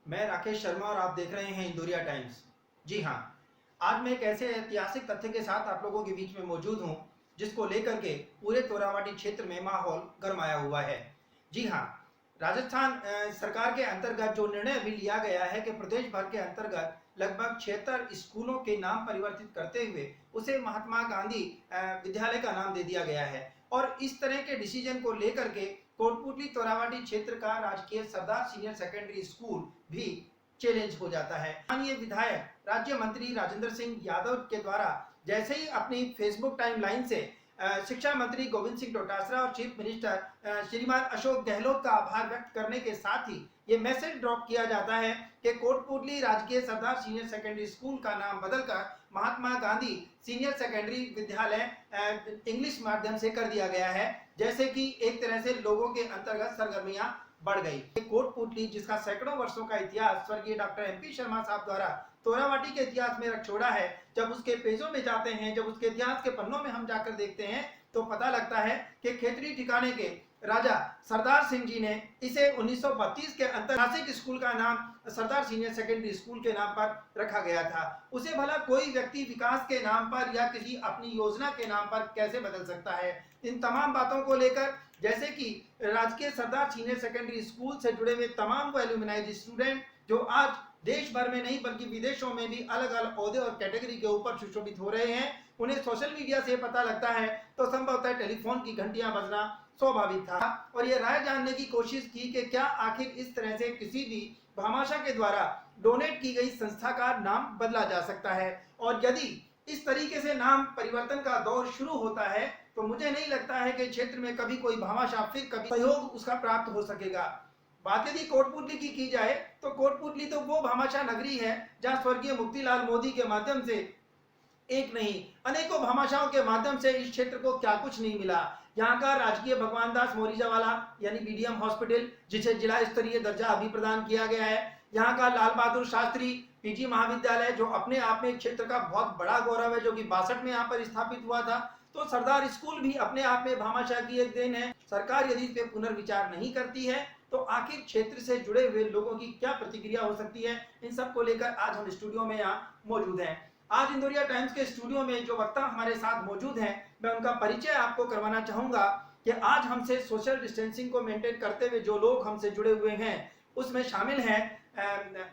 मैं राकेश शर्मा और आप देख रहे हैं इंदौरिया टाइम्स। जी हाँ, आज मैं एक ऐसे ऐतिहासिक तथ्य के साथ आप लोगों के बीच में मौजूद हूँ जिसको लेकर के पूरे तोरावाटी क्षेत्र में माहौल गरमाया हुआ है। जी हाँ, राजस्थान सरकार के अंतर्गत जो निर्णय अभी लिया गया है कि प्रदेश भर के अंतर्गत लगभग 76 स्कूलों के नाम परिवर्तित करते हुए उसे महात्मा गांधी विद्यालय का नाम दे दिया गया है। और इस तरह के डिसीजन को लेकर के कोटपुतली तोरावाटी क्षेत्र का राजकीय सरदार सीनियर सेकेंडरी स्कूल भी चैलेंज हो जाता है। माननीय विधायक राज्य मंत्री राजेंद्र सिंह यादव के द्वारा जैसे ही अपनी फेसबुक टाइमलाइन से शिक्षा मंत्री गोविंद सिंह डोटासरा और चीफ मिनिस्टर श्रीमान अशोक गहलोत का आभार व्यक्त करने के साथ ही ये मैसेज ड्रॉप किया जाता है कि कोटपुतली राजकीय सरदार सीनियर सेकेंडरी स्कूल का नाम बदलकर महात्मा गांधी सीनियर सेकेंडरी विद्यालय इंग्लिश माध्यम से कर दिया गया है। जैसे कि एक तरह से लोगों के अंतर्गत सरगर्मियां बढ़ गई। कोटपुतली जिसका सैकड़ों वर्षों का इतिहास स्वर्गीय डॉक्टर एमपी शर्मा साहब द्वारा तोरावाटी के इतिहास में रख छोड़ा है, जब उसके पेजों में जाते हैं, जब उसके इतिहास के पन्नों में हम जाकर देखते हैं तो पता लगता है कि खेतरी ठिकाने के राजा सरदार सिंह जी ने इसे 1932 के ऐतिहासिक स्कूल का नाम सरदार सीनियर सेकेंडरी स्कूल के नाम पर रखा गया था। उसे भला कोई व्यक्ति विकास के नाम पर या किसी अपनी योजना के नाम पर कैसे बदल सकता है। इन तमाम बातों को लेकर जैसे कि राजकीय सरदार सीनियर सेकेंडरी स्कूल से जुड़े हुए तमाम वो एल्यूमिनाइज स्टूडेंट जो आज देश भर में नहीं बल्कि विदेशों में भी अलग अलग ओहदे और कैटेगरी के ऊपर सुशोभित हो रहे हैं, उन्हें सोशल मीडिया से पता लगता है तो संभवतः टेलीफोन की घंटियां बजना स्वाभाविक था। और ये राय जानने की कोशिश की कि क्या आखिर इस तरह से किसी भी भामाशाह के द्वारा डोनेट की गई संस्था का नाम बदला जा सकता है, और यदि इस तरीके से नाम परिवर्तन का दौर शुरू होता है तो मुझे नहीं लगता है कि क्षेत्र में कभी कोई भामाशाह फिर कभी सहयोग उसका प्राप्त हो सकेगा। बात यदि कोटपुतली की जाए तो कोटपुतली तो वो भामाशाह नगरी है जहां स्वर्गीय मोतीलाल मोदी के माध्यम से एक नहीं अनेकों भामाशाहों के माध्यम से इस क्षेत्र को क्या कुछ नहीं मिला। यहाँ का राजकीय भगवान दास मोरीजावाला यानी बीडीएम हॉस्पिटल जिसे जिला स्तरीय दर्जा अभी प्रदान किया गया है, यहाँ का लाल बहादुर शास्त्री पीजी महाविद्यालय जो अपने आप में क्षेत्र का बहुत बड़ा गौरव है, जो कि 62 में यहाँ पर स्थापित हुआ था, तो सरदार स्कूल भी अपने आप में भामाशाह की एक देन है। सरकार यदि इस पे पुनर्विचार नहीं करती है तो आखिर क्षेत्र से जुड़े हुए लोगों की क्या प्रतिक्रिया हो सकती है, इन सब को लेकर आज हम स्टूडियो में यहाँ मौजूद हैं। आज इंदौरिया टाइम्स के स्टूडियो में जो वक्ता हमारे साथ मौजूद हैं, मैं उनका परिचय आपको करवाना चाहूंगा कि आज हमसे सोशल डिस्टेंसिंग को मेंटेन करते हुए जो लोग हमसे जुड़े हुए हैं उसमें शामिल हैं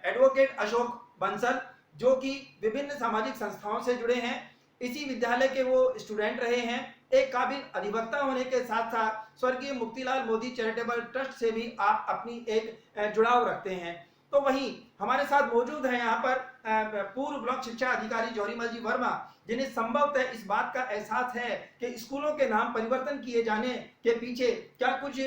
एडवोकेट अशोक बंसल जो कि विभिन्न सामाजिक संस्थाओं से जुड़े हैं, इसी विद्यालय के वो स्टूडेंट रहे हैं, एक काबिल अधिवक्ता होने के साथ साथ स्वर्गीय मोतीलाल मोदी चैरिटेबल ट्रस्ट से भी आप अपनी एक जुड़ाव रखते हैं। तो वहीं हमारे साथ मौजूद है यहाँ पर पूर्व ब्लॉक शिक्षा अधिकारी जौहरीमल जी वर्मा, जिन्हें संभवतः इस बात का एहसास है कि स्कूलों के नाम परिवर्तन किए जाने के पीछे क्या कुछ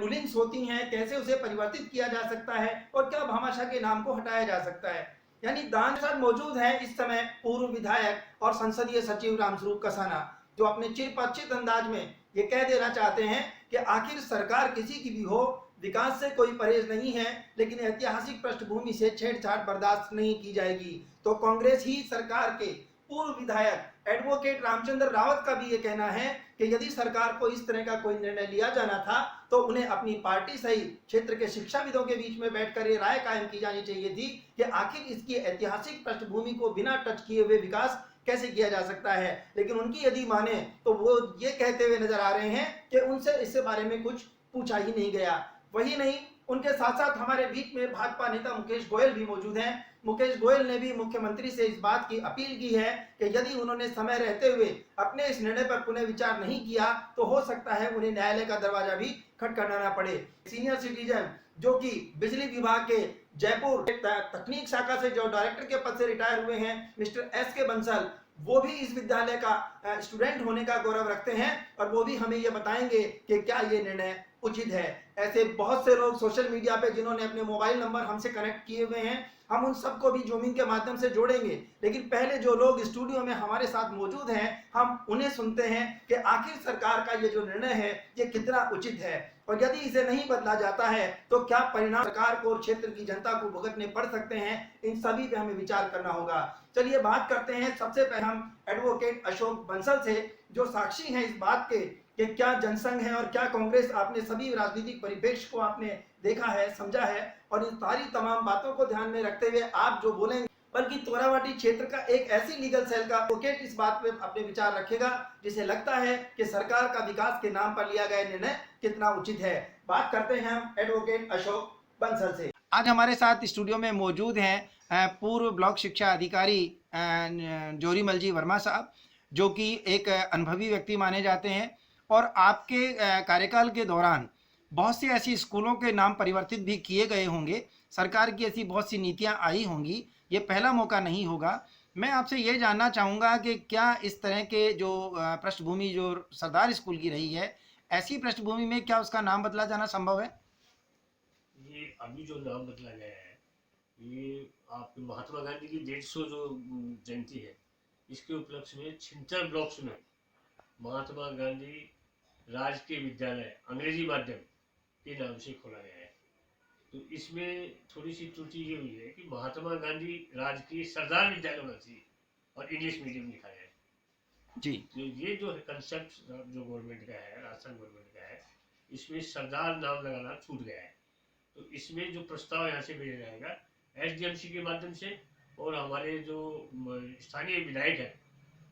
रूलिंग्स होती हैं, कैसे उसे परिवर्तित किया जा सकता है और क्या भामाशाह के नाम को हटाया जा सकता है। यानी दान साथ मौजूद है इस समय पूर्व विधायक और संसदीय सचिव रामस्वरूप कसाना, जो अपने चिरपरिचित अंदाज में ये कह देना चाहते हैं कि आखिर सरकार किसी की भी हो, विकास से कोई परहेज नहीं है, लेकिन ऐतिहासिक पृष्ठभूमि से छेड़छाड़ बर्दाश्त नहीं की जाएगी। तो कांग्रेस ही सरकार के पूर्व विधायक एडवोकेट रामचंद्र रावत का भी ये कहना है कि यदि सरकार को इस तरह का कोई निर्णय लिया जाना था तो उन्हें अपनी पार्टी सहित क्षेत्र के शिक्षाविदों के बीच में बैठकर ये राय कायम की जानी चाहिए थी कि आखिर इसकी ऐतिहासिक पृष्ठभूमि को बिना टच किए हुए विकास कैसे किया जा सकता है। लेकिन उनकी यदि माने तो वो ये कहते हुए नजर आ रहे हैं कि उनसे इससे बारे में कुछ पूछा ही नहीं गया। वही नहीं, उनके साथ साथ हमारे बीच में भाजपा नेता मुकेश गोयल भी मौजूद हैं। मुकेश गोयल ने भी मुख्यमंत्री से इस बात की अपील की है कि यदि उन्होंने समय रहते हुए अपने इस निर्णय पर पुनः विचार नहीं किया तो हो सकता है उन्हें न्यायालय का दरवाजा भी खटखटाना पड़े। सीनियर सिटीजन जो कि बिजली विभाग के जयपुर तकनीक शाखा से जो डायरेक्टर के पद से रिटायर हुए हैं मिस्टर एस.के. बंसल, वो भी इस विद्यालय का स्टूडेंट होने का गौरव रखते हैं और वो भी हमें ये बताएंगे कि क्या ये निर्णय उचित है। ऐसे बहुत से लोग सोशल मीडिया पे जिन्होंने अपने मोबाइल नंबर हमसे कनेक्ट किए हुए हैं, हम उन सबको भी जूमिंग के माध्यम से जोड़ेंगे। लेकिन पहले जो लोग स्टूडियो में हमारे साथ मौजूद हैं हम उन्हें सुनते हैं कि आखिर सरकार का ये जो निर्णय है ये कितना उचित है और यदि इसे नहीं बदला जाता है तो क्या परिणाम सरकार को और क्षेत्र की जनता को भुगतने पड़ सकते हैं। इन सभी पे हमें विचार करना होगा। चलिए बात करते हैं सबसे पहले हम एडवोकेट अशोक बंसल से, जो साक्षी हैं इस बात के कि क्या जनसंघ है और क्या कांग्रेस, आपने सभी राजनीतिक परिप्रेक्ष्य को आपने देखा है, समझा है, और इन सारी तमाम बातों को ध्यान में रखते हुए आप जो बोलेंगे, बल्कि तोरावाटी क्षेत्र का एक ऐसी लीगल सेल का एडवोकेट इस बात पे अपने विचार रखेगा जिसे लगता है कि सरकार का विकास के नाम पर लिया गया निर्णय कितना उचित है। बात करते हैं हम एडवोकेट अशोक बंसल से। आज हमारे साथ स्टूडियो में मौजूद हैं पूर्व ब्लॉक शिक्षा अधिकारी जोरीमल जी वर्मा साहब, जो कि एक अनुभवी व्यक्ति माने जाते हैं, और आपके कार्यकाल के दौरान बहुत सी ऐसी स्कूलों के नाम परिवर्तित भी किए गए होंगे, सरकार की ऐसी बहुत सी नीतियां आई होंगी, ये पहला मौका नहीं होगा। मैं आपसे ये जानना चाहूँगा कि क्या इस तरह के जो पृष्ठभूमि जो सरदार स्कूल की रही है, ऐसी पृष्ठभूमि में क्या उसका नाम बदला जाना संभव है? ये अभी जो नाम बदला गया है, ये आपके महात्मा गांधी की 150 जो जयंती है, इसके उपलक्ष्य में छिंतर ब्लॉक्स में महात्मा गांधी राजकीय विद्यालय अंग्रेजी माध्यम के नाम से खोला गया है। तो इसमें थोड़ी सी त्रुटि ये हुई है कि महात्मा गांधी राजकीय सरदार विद्यालय होना चाहिए और इंग्लिश मीडियम लिखा है जी। तो ये जो कंसेप्ट जो गवर्नमेंट का है, राजस्थान गवर्नमेंट का है, इसमें सरदार नाम लगाना छूट गया है। तो इसमें जो प्रस्ताव यहाँ से भेजा जाएगा एसडीएमसी के माध्यम से, और हमारे जो स्थानीय विधायक है,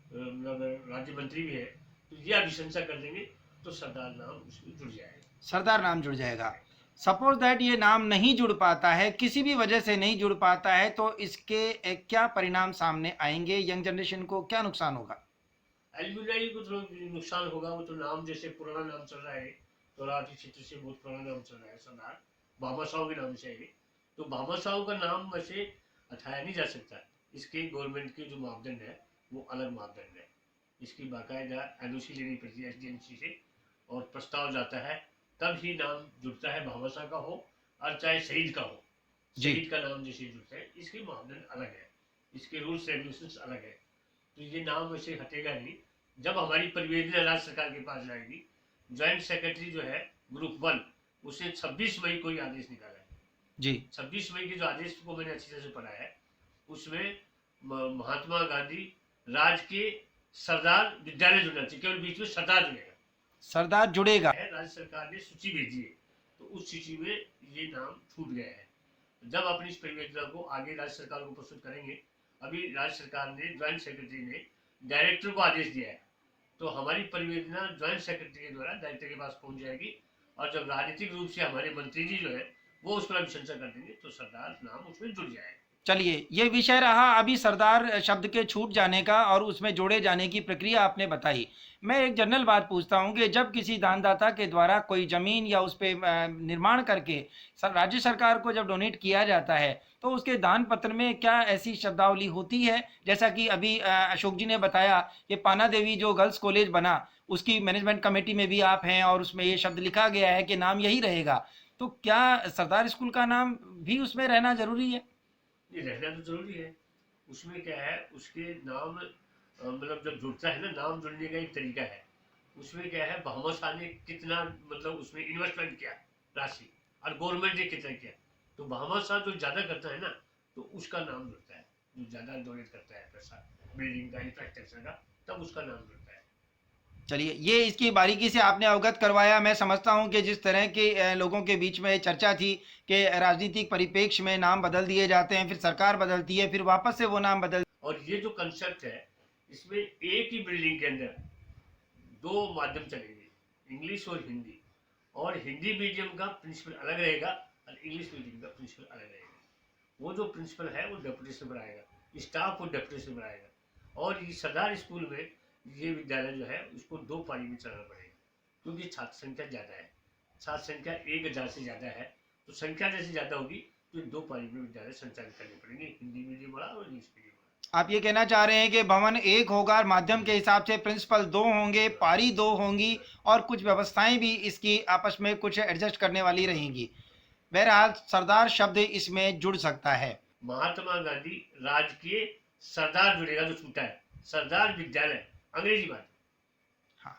मतलब राज्य मंत्री भी है, तो ये अभिशंसा कर देंगे तो सरदार नाम उसमें जुड़ जाएगा, सरदार नाम जुड़ जाएगा। सपोज दैट ये नाम नहीं जुड़ पाता है, किसी भी वजह से नहीं जुड़ पाता है, तो इसके क्या परिणाम सामने आएंगे? यंग जनरेशन को क्या नुकसान होगा? एलुमनाई को तो नुकसान होगा। वो तो नाम जैसे पुराना नाम चल रहा है, तोराटी क्षेत्र से बहुत पुराना नाम चल रहा है सरदार बाबा साहू के नाम से है, तो बाबा साहू का नाम वैसे हटाया नहीं जा सकता। इसके गवर्नमेंट के जो मापदंड है वो अलग मापदंड है। इसकी बाकायदा एनओसी लेनी पड़ती है एसडीएमसी से, और प्रस्ताव जाता है तब ही नाम जुड़ता है, बाबा साहब का हो और चाहे शहीद का हो, शहीद का नाम जैसे जुड़ता है। इसके मापदंड अलग है, इसके रूल्स रेगुलेशंस अलग है, तो ये नाम वैसे हटेगा नहीं। जब हमारी परिवेदना राज्य सरकार के पास जाएगी, ज्वाइंट सेक्रेटरी जो है ग्रुप 1, उसे 26 मई को ही आदेश निकाला है जी। 26 मई के जो आदेश को मैंने अच्छी तरह से पढ़ा है, उसमें महात्मा गांधी राजकीय सरदार विद्यालय जुड़ना चाहिए, केवल बीच में सरदार जुड़ेगा, सरदार जुड़ेगा। राज्य सरकार ने सूची भेजी है, तो उस सूची में ये नाम छूट गया है। जब अपनी इस परियोजना को आगे राज्य सरकार को प्रस्तुत करेंगे, अभी राज्य सरकार ने ज्वाइंट सेक्रेटरी ने डायरेक्टर को आदेश दिया है, तो हमारी परियोजना ज्वाइंट सेक्रेटरी के द्वारा डायरेक्टर के पास पहुंच जाएगी, और जब राजनीतिक रूप से हमारे मंत्री जी जो है वो उस पर अभिशंसा कर देंगे तो सरदार नाम उसमें जुड़ जाएगा। चलिए, ये विषय रहा अभी सरदार शब्द के छूट जाने का और उसमें जोड़े जाने की प्रक्रिया आपने बताई। मैं एक जनरल बात पूछता हूं कि जब किसी दानदाता के द्वारा कोई ज़मीन या उस पर निर्माण करके राज्य सरकार को जब डोनेट किया जाता है, तो उसके दान पत्र में क्या ऐसी शब्दावली होती है? जैसा कि अभी अशोक जी ने बताया कि पाना देवी जो गर्ल्स कॉलेज बना, उसकी मैनेजमेंट कमेटी में भी आप हैं और उसमें ये शब्द लिखा गया है कि नाम यही रहेगा, तो क्या सरदार स्कूल का नाम भी उसमें रहना जरूरी है? ये रहना तो जरूरी है। उसमें क्या है, उसके नाम मतलब जब जुड़ता है ना, नाम जुड़ने का एक तरीका है। उसमें क्या है, भामा शाह ने कितना मतलब उसमें इन्वेस्टमेंट किया राशि, और गवर्नमेंट ने कितना किया, तो भामा शाह जो ज्यादा करता है ना, तो उसका नाम जुड़ता है। जो ज्यादा डोनेट करता है पैसा बिल्डिंग का, इंफ्रास्ट्रक्चर का, तब उसका नाम जुड़ता है। चलिए, ये इसकी बारीकी से आपने अवगत करवाया। मैं समझता हूं कि जिस तरह के लोगों के बीच में चर्चा थी कि राजनीतिक परिप्रेक्ष्य में नाम बदल दिए जाते हैं, फिर सरकार बदलती है, फिर वापस से वो नाम बदल, और ये जो कंसेप्ट है, इसमें एक ही बिल्डिंग के अंदर 2 माध्यम चलेंगे, इंग्लिश और हिंदी, और हिंदी मीडियम का प्रिंसिपल अलग रहेगा और इंग्लिश मीडियम का प्रिंसिपल अलग रहेगा। वो जो प्रिंसिपल है वो डेप्यूटेशन पर आएगा, स्टाफ वो डेप्यूटेशन पर आएगा, और ये सरदार स्कूल में ये विद्यालय जो है उसको 2 पारी में चलाना पड़ेगा, क्योंकि छात्र संख्या ज़्यादा है, छात्र संख्या 1000 से ज़्यादा है, तो संख्या जैसे ज़्यादा होगी तो 2 पारी में विद्यालय संचालित करने पड़ेंगे, हिंदी मीडियम वाला और इंग्लिश मीडियम वाला। आप ये कहना चाह रहे हैं कि भवन एक होगा, माध्यम के हिसाब से प्रिंसिपल 2 होंगे, पारी 2 होंगी, और कुछ व्यवस्थाएं भी इसकी आपस में कुछ एडजस्ट करने वाली रहेंगी। बहरहाल सरदार शब्द इसमें जुड़ सकता है। महात्मा गांधी राजकीय सरदार जुड़ेगा, जो छूटा है सरदार विद्यालय अंग्रेजी बात। हाँ,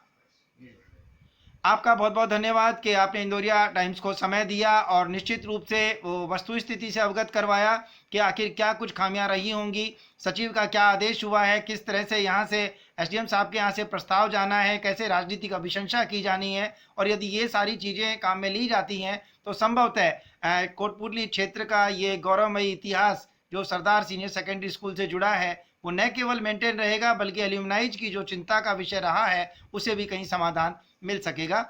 आपका बहुत बहुत धन्यवाद कि आपने इंदौरिया टाइम्स को समय दिया और निश्चित रूप से वो वस्तु स्थिति से अवगत करवाया कि आखिर क्या कुछ खामियां रही होंगी, सचिव का क्या आदेश हुआ है, किस तरह से यहाँ से एसडीएम साहब के यहाँ से प्रस्ताव जाना है, कैसे राजनीतिक अभिशंसा की जानी है, और यदि ये सारी चीज़ें काम में ली जाती हैं तो संभवतः कोटपुतली क्षेत्र का ये गौरवमयी इतिहास जो सरदार सीनियर सेकेंडरी स्कूल से जुड़ा है वो न केवल मेंटेन रहेगा बल्कि एल्यूमनाइज की जो चिंता का विषय रहा है उसे भी कहीं समाधान मिल सकेगा।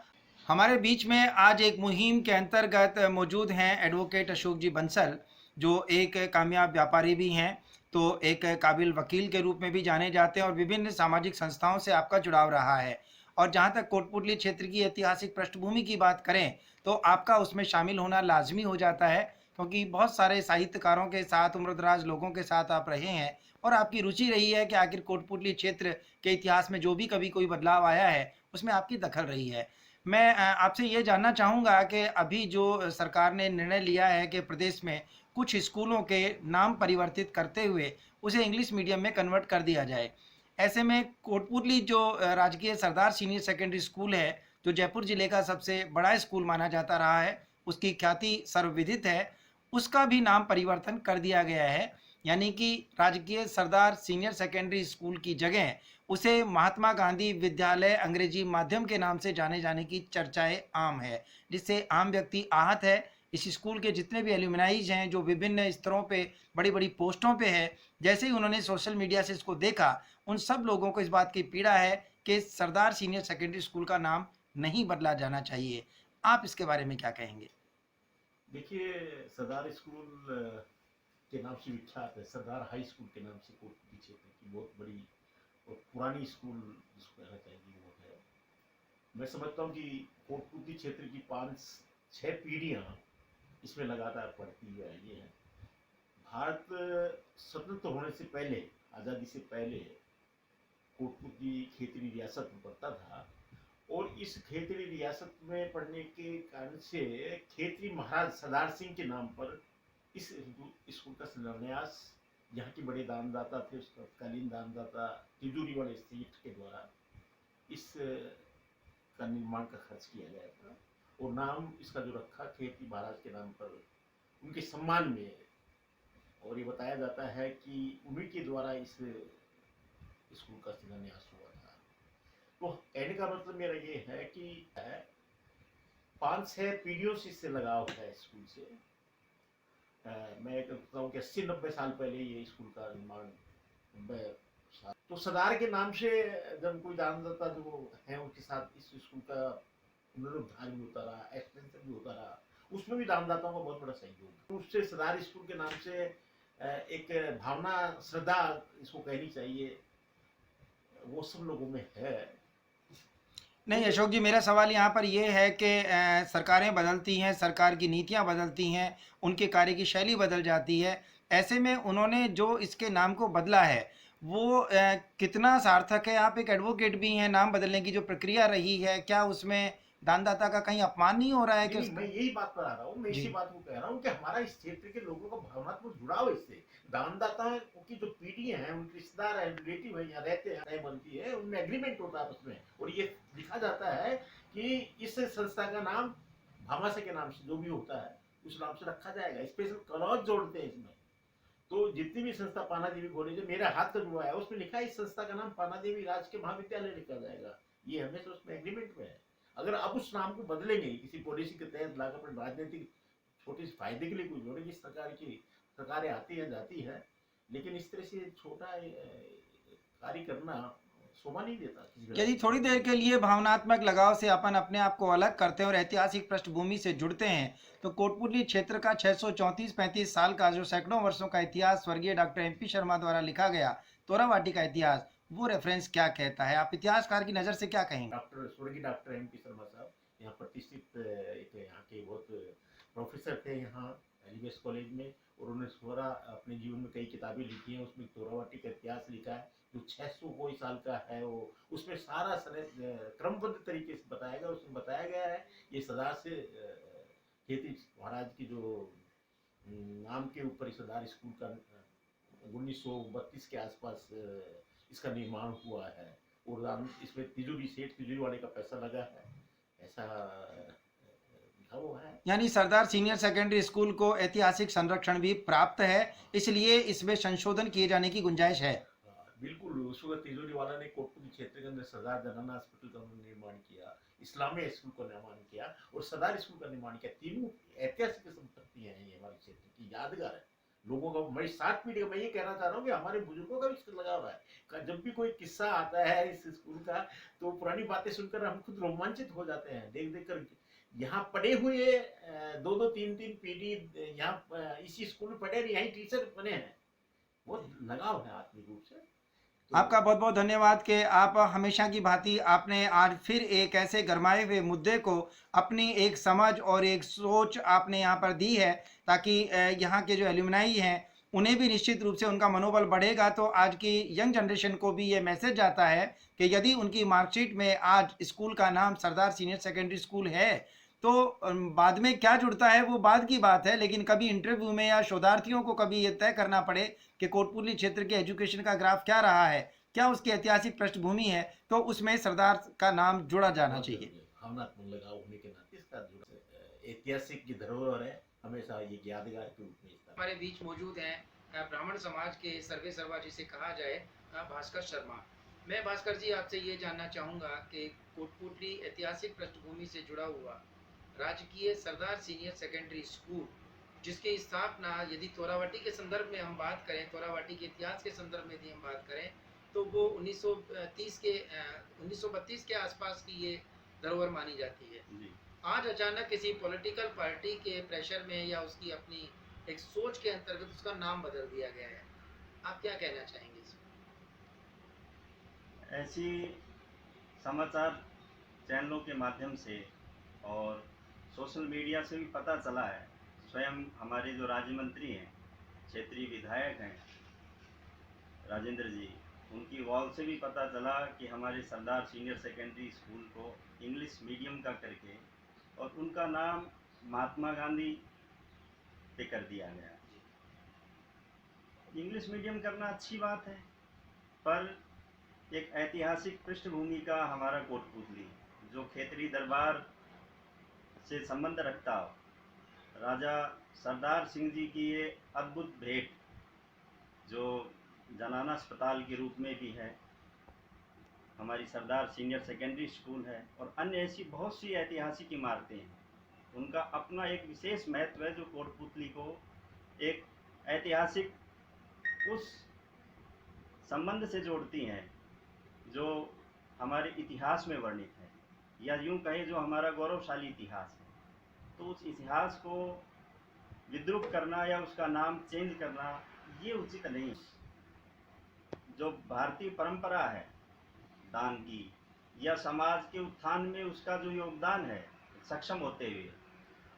हमारे बीच में आज एक मुहिम के अंतर्गत मौजूद हैं एडवोकेट अशोक जी बंसल, जो एक कामयाब व्यापारी भी हैं, तो एक काबिल वकील के रूप में भी जाने जाते हैं और विभिन्न सामाजिक संस्थाओं से आपका जुड़ाव रहा है। और जहाँ तक कोटपुतली क्षेत्र की ऐतिहासिक पृष्ठभूमि की बात करें तो आपका उसमें शामिल होना लाजमी हो जाता है, क्योंकि बहुत सारे साहित्यकारों के साथ, उम्रदराज लोगों के साथ आप रहे हैं और आपकी रुचि रही है कि आखिर कोटपुतली क्षेत्र के इतिहास में जो भी कभी कोई बदलाव आया है उसमें आपकी दखल रही है। मैं आपसे ये जानना चाहूँगा कि अभी जो सरकार ने निर्णय लिया है कि प्रदेश में कुछ स्कूलों के नाम परिवर्तित करते हुए उसे इंग्लिश मीडियम में कन्वर्ट कर दिया जाए, ऐसे में कोटपुतली जो राजकीय सरदार सीनियर सेकेंडरी स्कूल है, जो जयपुर जिले का सबसे बड़ा स्कूल माना जाता रहा है, उसकी ख्याति सर्वविदित है, उसका भी नाम परिवर्तन कर दिया गया है। यानी कि राजकीय सरदार सीनियर सेकेंडरी स्कूल की जगह उसे महात्मा गांधी विद्यालय अंग्रेजी माध्यम के नाम से जाने जाने की चर्चाएं आम है, जिससे आम व्यक्ति आहत है। इस स्कूल के जितने भी एल्यूमनाइज हैं जो विभिन्न स्तरों पे बड़ी बड़ी पोस्टों पे है, जैसे ही उन्होंने सोशल मीडिया से इसको देखा, उन सब लोगों को इस बात की पीड़ा है कि सरदार सीनियर सेकेंडरी स्कूल का नाम नहीं बदला जाना चाहिए। आप इसके बारे में क्या कहेंगे? देखिए, सरदार स्कूल के नाम से विख्यात है, सरदार हाई स्कूल के नाम से कोटपुतली क्षेत्र की बहुत बड़ी और पुरानी स्कूल जिसको कहना चाहिए वो है। मैं समझता हूँ कि कोटपुतली क्षेत्र की 5-6 पीढ़ियाँ इसमें लगातार पढ़ती हुई आई हैं। भारत स्वतंत्र होने से पहले, आज़ादी से पहले कोटपुतली खेतरी रियासत में पड़ता था और इस खेतरी रियासत में पढ़ने के कारण से खेतरी महाराज सरदार सिंह के नाम पर इस स्कूल का शिलान्यास यहाँ के बड़े दानदाता थे, उस तत्कालीन दानदाता तिजोरी वाले सेठ के द्वारा इस का निर्माण का खर्च किया गया था और नाम इसका जो रखा खेतरी महाराज के नाम पर उनके सम्मान में। और ये बताया जाता है कि उन्हीं के द्वारा इस स्कूल का शिलान्यास हुआ था। तो कहने का मतलब मेरा ये है कि 5-6 पीढ़ियों से इससे लगाव है स्कूल से। मैं कहता हूँ कि 80-90 साल पहले ये स्कूल का निर्माण, 90 साल, तो सरदार के नाम से जब कोई दानदाता जो है उनके साथ इस स्कूल का पुनरुद्धार भी होता रहा, एक्सटेंशन भी होता रहा, उसमें भी दानदाताओं का बहुत बड़ा सहयोग। तो उससे सरदार स्कूल के नाम से एक भावना, श्रद्धा इसको कहनी चाहिए, वो सब लोगों में है। नहीं अशोक जी, मेरा सवाल यहाँ पर यह है कि सरकारें बदलती हैं, सरकार की नीतियाँ बदलती हैं, उनके कार्य की शैली बदल जाती है। ऐसे में उन्होंने जो इसके नाम को बदला है वो कितना सार्थक है? आप एक एडवोकेट भी हैं, नाम बदलने की जो प्रक्रिया रही है, क्या उसमें दानदाता का कहीं अपमान नहीं हो रहा है? कि मैं यही बात पर आ रहा हूँ, मैं इसी बात को कह रहा हूँ कि हमारा इस क्षेत्र के लोगों का भावनात्मक जुड़ाव इससे, दानदाताओं की जो पीढ़ियां हैं, उनके रिश्तेदार हैं, रिलेटिव हैं, यहाँ रहते हैं, बनती है, उनमें एग्रीमेंट होता है उसमें, और ये लिखा जाता है कि इस संस्था का नाम भामाशा के नाम से जो भी होता है उस नाम से रखा जाएगा। स्पेशल क्लॉज जोड़ते हैं इसमें। तो जितनी भी संस्था पाना देवी कॉलेज जो मेरा हाथ का जुड़ा है उसमें लिखा है इस संस्था का नाम पाना देवी राजकीय महाविद्यालय लिखा जाएगा। ये हमेशा उसमें एग्रीमेंट में है। अगर अब उस नाम को बदलेंगे किसी पॉलिसी के तहत लाकर अपने राजनीतिक छोटे से फायदे के लिए कुछ जोड़ेंगे, इस प्रकार की सरकारें आती है जाती है, लेकिन इस तरह से छोटा कार्य करना शोभा नहीं देता। यदि थोड़ी देर के लिए भावनात्मक लगाव से अपन अपने आप को अलग करते हैं और ऐतिहासिक पृष्ठभूमि से जुड़ते हैं तो कोटपुतली क्षेत्र का 634-35 साल का जो सैकड़ों वर्षों का इतिहास स्वर्गीय डॉक्टर MP शर्मा द्वारा लिखा गया तोरावाटी का इतिहास, वो रेफरेंस क्या कहता है? आप इतिहासकार की नज़र से क्या कहेंगे? स्वर्गीय डॉक्टर MP शर्मा साहब यहाँ प्रतिष्ठित एक यहाँ के बहुत प्रोफेसर थे यहाँ एलिवेस कॉलेज में, और उन्होंने थोड़ा अपने जीवन में कई किताबें लिखी हैं, उसमें तोरावाटी का इतिहास लिखा है जो 600 कोई साल का है। वो उसमें सारा क्रमबद्ध तरीके से बताया गया। उसमें बताया गया है ये सरदार से खेती महाराज की जो नाम के ऊपर सरदार स्कूल का 1932 के आसपास इसका निर्माण हुआ है, और इसमें तिजोरी सेठ तिजोरी वाले का पैसा लगा है, ऐसा लिखा हुआ है। यानी सरदार सीनियर सेकेंडरी स्कूल को ऐतिहासिक संरक्षण भी प्राप्त है, इसलिए इसमें संशोधन किए जाने की गुंजाइश है। बिल्कुल उस वक्त तिजोरी वाला ने कोटपुर क्षेत्र के अंदर सरदार जनाना हॉस्पिटल का उन्होंने निर्माण किया, इस्लामिया स्कूल का निर्माण किया और सरदार स्कूल का निर्माण किया। तीनों ऐतिहासिक संपत्तियां हैं, ये हमारे क्षेत्र की यादगार है लोगों का। मैं 7 पीढ़ी मैं ये कहना चाह रहा हूँ कि हमारे बुजुर्गों का भी इससे लगाव है। जब भी कोई किस्सा आता है इस स्कूल का तो पुरानी बातें सुनकर हम खुद रोमांचित हो जाते हैं देख देख कर। यहाँ पढ़े हुए 2-2 3-3 पीढ़ी यहाँ इसी स्कूल में पढ़े, यहीं टीचर बने हैं। बहुत लगाव है आत्मिक रूप से। तो आपका बहुत बहुत धन्यवाद कि आप हमेशा की भांति आपने आज फिर एक ऐसे गरमाए हुए मुद्दे को अपनी एक समझ और एक सोच आपने यहाँ पर दी है, ताकि यहाँ के जो एल्यूमनाई हैं उन्हें भी निश्चित रूप से उनका मनोबल बढ़ेगा। तो आज की यंग जनरेशन को भी ये मैसेज जाता है कि यदि उनकी मार्कशीट में आज स्कूल का नाम सरदार सीनियर सेकेंडरी स्कूल है तो बाद में क्या जुड़ता है वो बाद की बात है, लेकिन कभी इंटरव्यू में या शोधार्थियों को कभी ये तय करना पड़े कि कोटपुतली क्षेत्र के एजुकेशन का ग्राफ क्या रहा है, क्या उसकी ऐतिहासिक पृष्ठभूमि है, तो उसमें सरदार का नाम जोड़ा जाना चाहिए। भावनात्मक लगाव होने के नाते इसका ऐतिहासिक की धरोहर है, हमेशा ये यादगार के रूप में हमारे बीच मौजूद हैं ब्राह्मण समाज के सर्वे सर्वा जिसे कहा जाए भास्कर शर्मा। मैं भास्कर जी आपसे ये जानना चाहूँगा कि कोटपुतली ऐतिहासिक पृष्ठभूमि से जुड़ा हुआ राजकीय सरदार सीनियर सेकेंडरी स्कूल, जिसकी स्थापना यदि तोरावटी के संदर्भ में हम बात करें, तोरावटी के इतिहास के संदर्भ में यदि हम बात करें, तो वो 1932 के आसपास की ये धरोहर मानी जाती है। आज अचानक किसी पॉलिटिकल पार्टी के प्रेशर में या उसकी अपनी एक सोच के अंतर्गत उसका नाम बदल दिया गया है, आप क्या कहना चाहेंगे इसमें? ऐसी समाचार चैनलों के माध्यम से और सोशल मीडिया से भी पता चला है। स्वयं हमारे जो राज्य मंत्री हैं, क्षेत्रीय विधायक हैं राजेंद्र जी, उनकी वॉल से भी पता चला कि हमारे सरदार सीनियर सेकेंडरी स्कूल को इंग्लिश मीडियम का करके और उनका नाम महात्मा गांधी पे कर दिया गया। इंग्लिश मीडियम करना अच्छी बात है, पर एक ऐतिहासिक पृष्ठभूमि का हमारा कोटपुतली जो खेतरी दरबार से संबंध रखता हो, राजा सरदार सिंह जी की ये अद्भुत भेंट जो जनाना अस्पताल के रूप में भी है, हमारी सरदार सीनियर सेकेंडरी स्कूल है और अन्य ऐसी बहुत सी ऐतिहासिक इमारतें हैं, उनका अपना एक विशेष महत्व है जो कोटपुतली को एक ऐतिहासिक उस संबंध से जोड़ती हैं जो हमारे इतिहास में वर्णित है, या यूँ कहें जो हमारा गौरवशाली इतिहास है। तो उस इतिहास को विद्रूप करना या उसका नाम चेंज करना ये उचित नहीं। जो भारतीय परंपरा है दान की या समाज के उत्थान में उसका जो योगदान है सक्षम होते हुए,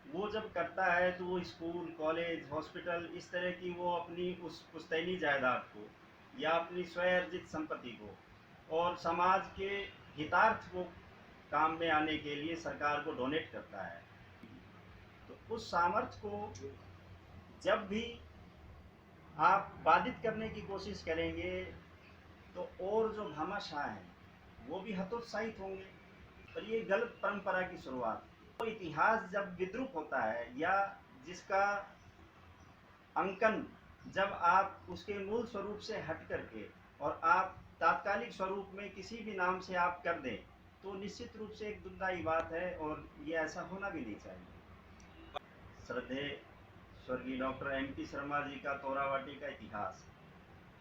वो जब करता है तो वो स्कूल, कॉलेज, हॉस्पिटल इस तरह की वो अपनी उस पुश्तैनी जायदाद को या अपनी स्वयर्जित संपत्ति को और समाज के हितार्थ को काम में आने के लिए सरकार को डोनेट करता है। तो उस सामर्थ्य को जब भी आप बाधित करने की कोशिश करेंगे तो और जो भामाशाह हैं वो भी हतोत्साहित होंगे, और ये गलत परंपरा की शुरुआत। तो इतिहास जब विद्रूप होता है या जिसका अंकन जब आप उसके मूल स्वरूप से हट करके और आप तात्कालिक स्वरूप में किसी भी नाम से आप कर दें तो निश्चित रूप से एक दुखदायी बात है, और ये ऐसा होना भी नहीं चाहिए। श्रद्धेय स्वर्गीय डॉक्टर M.P. शर्मा जी का तोरावाटी का इतिहास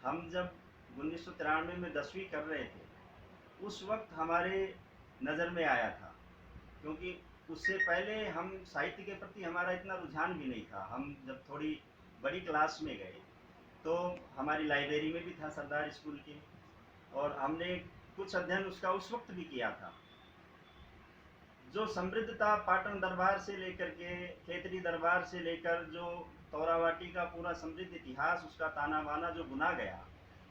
हम जब 1993 में 10वीं कर रहे थे उस वक्त हमारे नज़र में आया था, क्योंकि उससे पहले हम साहित्य के प्रति हमारा इतना रुझान भी नहीं था। हम जब थोड़ी बड़ी क्लास में गए तो हमारी लाइब्रेरी में भी था सरदार स्कूल की, और हमने कुछ अध्ययन उसका उस वक्त भी किया था। जो समृद्धता पाटन दरबार से लेकर के खेतरी दरबार से लेकर जो तोरावाटी का पूरा समृद्ध इतिहास, उसका ताना बाना जो बुना गया,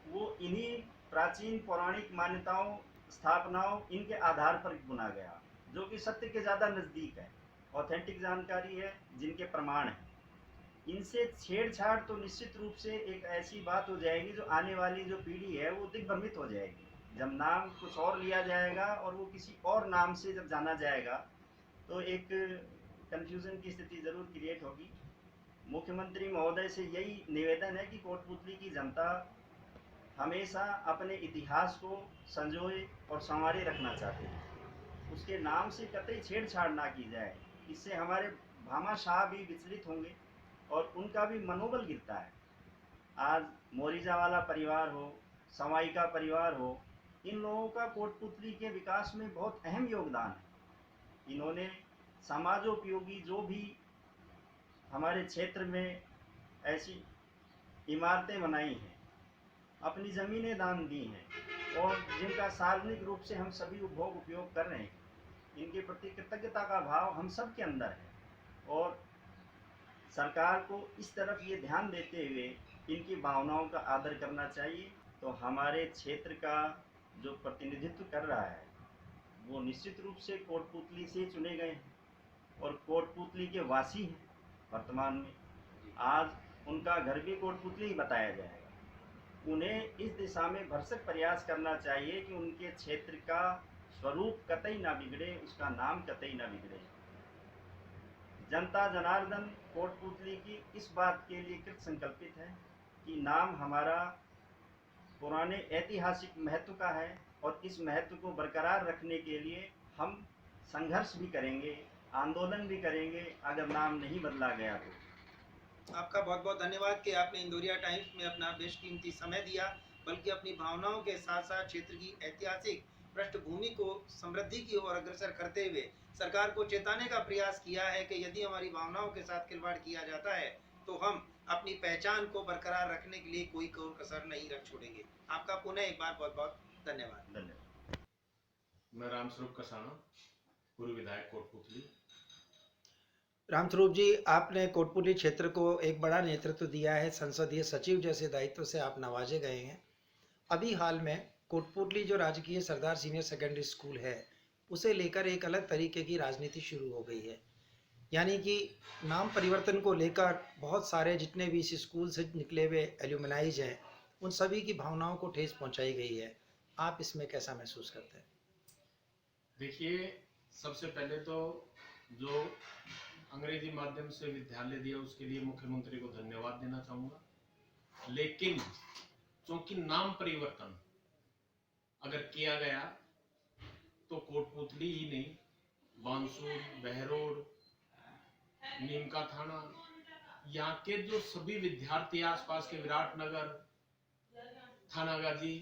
वो इन्हीं प्राचीन पौराणिक मान्यताओं, स्थापनाओं, इनके आधार पर बुना गया, जो कि सत्य के ज़्यादा नज़दीक है, ऑथेंटिक जानकारी है, जिनके प्रमाण हैं। इनसे छेड़छाड़ तो निश्चित रूप से एक ऐसी बात हो जाएगी जो आने वाली जो पीढ़ी है वो दिग्भ्रमित हो जाएगी। जब नाम कुछ और लिया जाएगा और वो किसी और नाम से जब जाना जाएगा तो एक कन्फ्यूज़न की स्थिति ज़रूर क्रिएट होगी। मुख्यमंत्री महोदय से यही निवेदन है कि कोटपुतली की जनता हमेशा अपने इतिहास को संजोए और संवारे रखना चाहते हैं। उसके नाम से कतई छेड़छाड़ ना की जाए, इससे हमारे भामाशाह भी विचलित होंगे और उनका भी मनोबल गिरता है। आज मोरिजा वाला परिवार हो, सवाई का परिवार हो, इन लोगों का कोटपुतली के विकास में बहुत अहम योगदान है। इन्होंने समाजोपयोगी जो भी हमारे क्षेत्र में ऐसी इमारतें बनाई हैं, अपनी ज़मीनें दान दी हैं और जिनका सार्वजनिक रूप से हम सभी उपभोग उपयोग कर रहे हैं, इनके प्रति कृतज्ञता का भाव हम सब के अंदर है और सरकार को इस तरफ ये ध्यान देते हुए इनकी भावनाओं का आदर करना चाहिए। तो हमारे क्षेत्र का जो प्रतिनिधित्व कर रहा है वो निश्चित रूप से कोटपुतली से चुने गए हैं और कोटपुतली के वासी हैं। वर्तमान में आज उनका घर भी कोटपुतली ही बताया जाएगा। उन्हें इस दिशा में भरसक प्रयास करना चाहिए कि उनके क्षेत्र का स्वरूप कतई ना बिगड़े, उसका नाम कतई ना बिगड़े। जनता जनार्दन कोटपुतली की इस बात के लिए कृत संकल्पित है कि नाम हमारा पुराने ऐतिहासिक महत्व का है और इस महत्व को बरकरार रखने के लिए हम संघर्ष भी करेंगे, आंदोलन भी करेंगे अगर नाम नहीं बदला गया तो। आपका बहुत बहुत धन्यवाद कि आपने इंदौरिया टाइम्स में अपना बेशकीमती समय दिया, बल्कि अपनी भावनाओं के साथ साथ क्षेत्र की ऐतिहासिक पृष्ठभूमि को समृद्धि की ओर अग्रसर करते हुए सरकार को चेताने का प्रयास किया है कि यदि हमारी भावनाओं के साथ खिलवाड़ किया जाता है तो हम अपनी पहचान को बरकरार रखने के लिए कोई कसर नहीं रख छोड़ेंगे। आपका पुनः एक बार बहुत बहुत धन्यवाद। धन्यवाद। मैं रामस्वरूप कसाना, पूर्व विधायक कोटपुतली। रामस्वरूप जी, आपने कोटपुतली क्षेत्र को एक बड़ा नेतृत्व दिया है, संसदीय सचिव जैसे दायित्व से आप नवाजे गए हैं। अभी हाल में कोटपुतली जो राजकीय सरदार सीनियर सेकेंडरी स्कूल है, उसे लेकर एक अलग तरीके की राजनीति शुरू हो गई है। यानी कि नाम परिवर्तन को लेकर बहुत सारे जितने भी इस स्कूल से निकले हुए एल्यूमिनाइज हैं, उन सभी की भावनाओं को ठेस पहुंचाई गई है। आप इसमें कैसा महसूस करते हैं? देखिए, सबसे पहले तो जो अंग्रेजी माध्यम से विद्यालय दिया उसके लिए मुख्यमंत्री को धन्यवाद देना चाहूँगा। लेकिन चूंकि नाम परिवर्तन अगर किया गया तो कोटपुतली ही नहीं, बांसुर, बहरोड, नीमका थाना, यहाँ के जो सभी विद्यार्थी आसपास के विराटनगर, थानागाजी,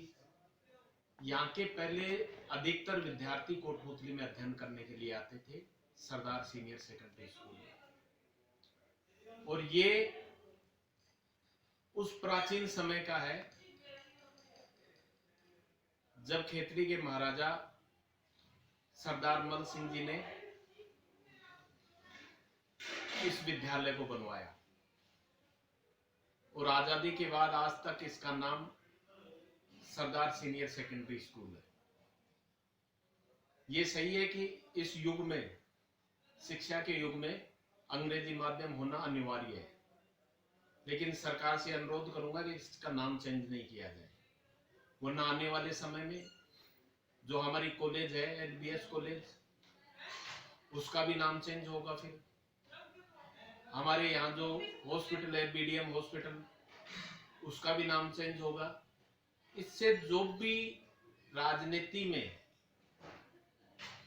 यहाँ के पहले अधिकतर विद्यार्थी कोटपुतली में अध्ययन करने के लिए आते थे सरदार सीनियर सेकेंडरी स्कूल में। और ये उस प्राचीन समय का है जब खेतरी के महाराजा सरदार मल सिंह जी ने इस विद्यालय को बनवाया और आजादी के बाद आज तक इसका नाम सरदार सीनियर सेकेंडरी स्कूल है। ये सही है कि इस युग में, शिक्षा के युग में, अंग्रेजी माध्यम होना अनिवार्य है, लेकिन सरकार से अनुरोध करूंगा कि इसका नाम चेंज नहीं किया जाए, वरना आने वाले समय में जो हमारी कॉलेज है एलबीएस कॉलेज, उसका भी नाम चेंज होगा। फिर हमारे यहाँ जो हॉस्पिटल है बीडीएम हॉस्पिटल, उसका भी नाम चेंज होगा। इससे जो भी राजनीति में